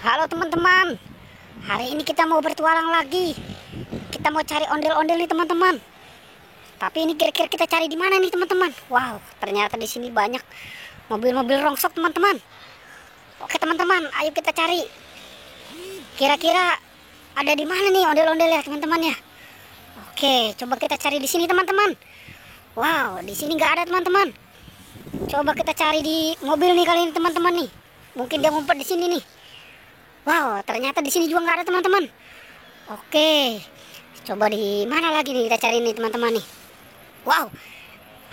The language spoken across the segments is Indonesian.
Halo teman-teman, hari ini kita mau bertualang lagi. Kita mau cari ondel-ondel nih teman-teman. Tapi ini kira-kira kita cari di mana nih teman-teman? Wow, ternyata di sini banyak mobil-mobil rongsok teman-teman. Oke teman-teman, ayo kita cari. Kira-kira ada di mana nih ondel-ondel ya teman-teman ya? Oke, coba kita cari di sini teman-teman. Wow, di sini nggak ada teman-teman. Coba kita cari di mobil nih kali ini teman-teman nih. Mungkin dia ngumpet di sini nih. Wow, ternyata di sini juga nggak ada teman-teman. Oke, coba di mana lagi nih kita cari nih teman-teman nih. Wow,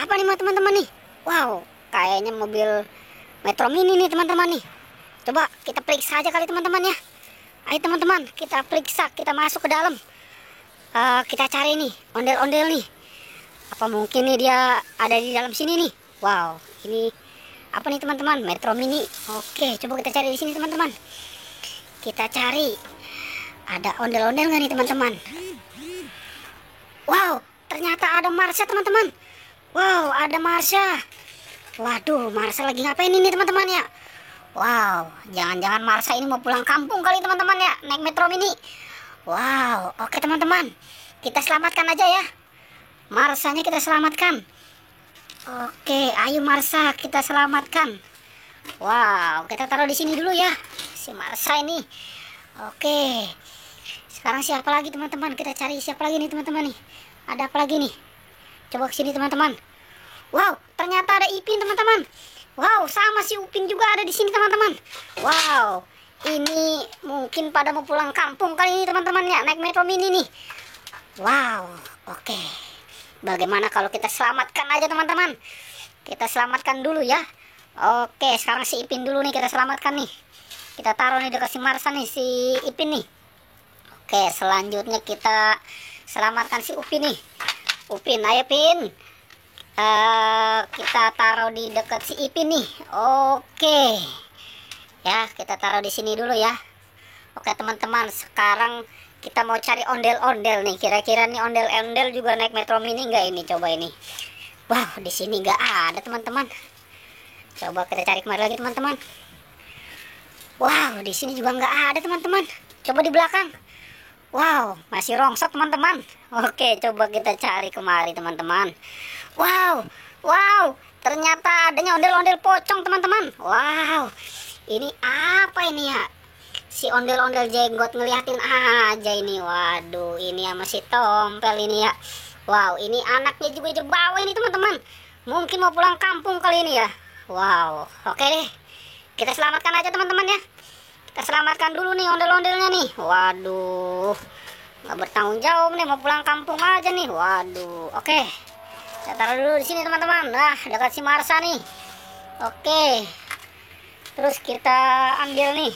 apa nih teman-teman nih? Wow, kayaknya mobil Metro Mini nih teman-teman nih. Coba kita periksa aja kali teman-teman ya. Ayo teman-teman, kita periksa, kita masuk ke dalam. Kita cari nih ondel-ondel nih. Apa mungkin nih dia ada di dalam sini nih? Wow, ini apa nih teman-teman? Metro Mini. Oke, coba kita cari di sini teman-teman. Kita cari ada ondel-ondel nggak nih teman-teman? Wow, ternyata ada Marsha teman-teman. Wow, ada Marsha. Waduh, Marsha lagi ngapain ini teman-teman ya? Wow, jangan-jangan Marsha ini mau pulang kampung kali teman-teman ya, naik Metro Mini. Wow, oke teman-teman, kita selamatkan aja ya. Marshanya kita selamatkan. Oke, ayo Marsha kita selamatkan. Wow, kita taruh di sini dulu ya, si Marsha ini. Oke, sekarang siapa lagi teman-teman? Kita cari siapa lagi nih teman-teman nih? Ada apa lagi nih? Coba ke sini teman-teman. Wow, ternyata ada Ipin teman-teman. Wow, sama si Upin juga ada di sini teman-teman. Wow, ini mungkin pada mau pulang kampung kali ini teman-teman ya, naik Metro Mini nih. Wow, oke. Bagaimana kalau kita selamatkan aja teman-teman? Kita selamatkan dulu ya. Oke, sekarang si Ipin dulu nih kita selamatkan nih. Kita taruh nih dekat si Marsha nih, si Ipin nih. Oke, selanjutnya kita selamatkan si Upin nih. Upin, ayo Pin. Kita taruh di dekat si Ipin nih. Oke. Ya, kita taruh di sini dulu ya. Oke teman-teman, sekarang kita mau cari ondel-ondel nih. Kira-kira nih ondel-ondel juga naik Metro Mini nggak ini? Coba ini. Wow, di sini nggak ada teman-teman. Coba kita cari kemari lagi teman-teman. Wow, di sini juga nggak ada teman-teman. Coba di belakang. Wow, masih rongsok teman-teman. Oke, coba kita cari kemari teman-teman. Wow, wow, ternyata adanya ondel-ondel pocong teman-teman. Wow, ini apa ini ya? Si ondel-ondel jenggot ngeliatin aja ini. Waduh, ini ya masih tompel ini ya. Wow, ini anaknya juga di bawah ini teman-teman. Mungkin mau pulang kampung kali ini ya. Wow, oke deh. Kita selamatkan aja teman-teman ya. Kita selamatkan dulu nih ondel-ondelnya nih. Waduh, nggak bertanggung jawab nih, mau pulang kampung aja nih. Waduh, oke. Kita taruh dulu di sini teman-teman. Nah, dekat si Marsha nih. Oke. Terus kita ambil nih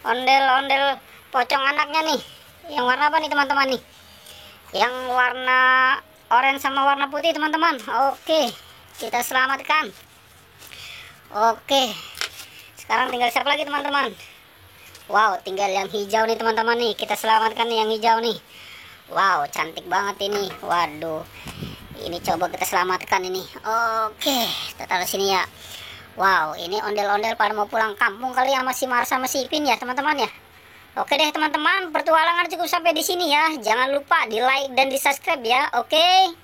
ondel-ondel pocong anaknya nih. Yang warna apa nih teman-teman nih? Yang warna oranye sama warna putih teman-teman. Oke, kita selamatkan. Oke, sekarang tinggal siapa lagi teman-teman? Wow, tinggal yang hijau nih teman-teman nih. Kita selamatkan nih yang hijau nih. Wow, cantik banget ini. Waduh, ini coba kita selamatkan ini. Oke, kita taruh sini ya. Wow, ini ondel-ondel pada mau pulang kampung kali ya, masih Marsha masih Ipin ya teman-teman ya. Oke deh teman-teman, pertualangan cukup sampai di sini ya. Jangan lupa di like dan di subscribe ya. Oke.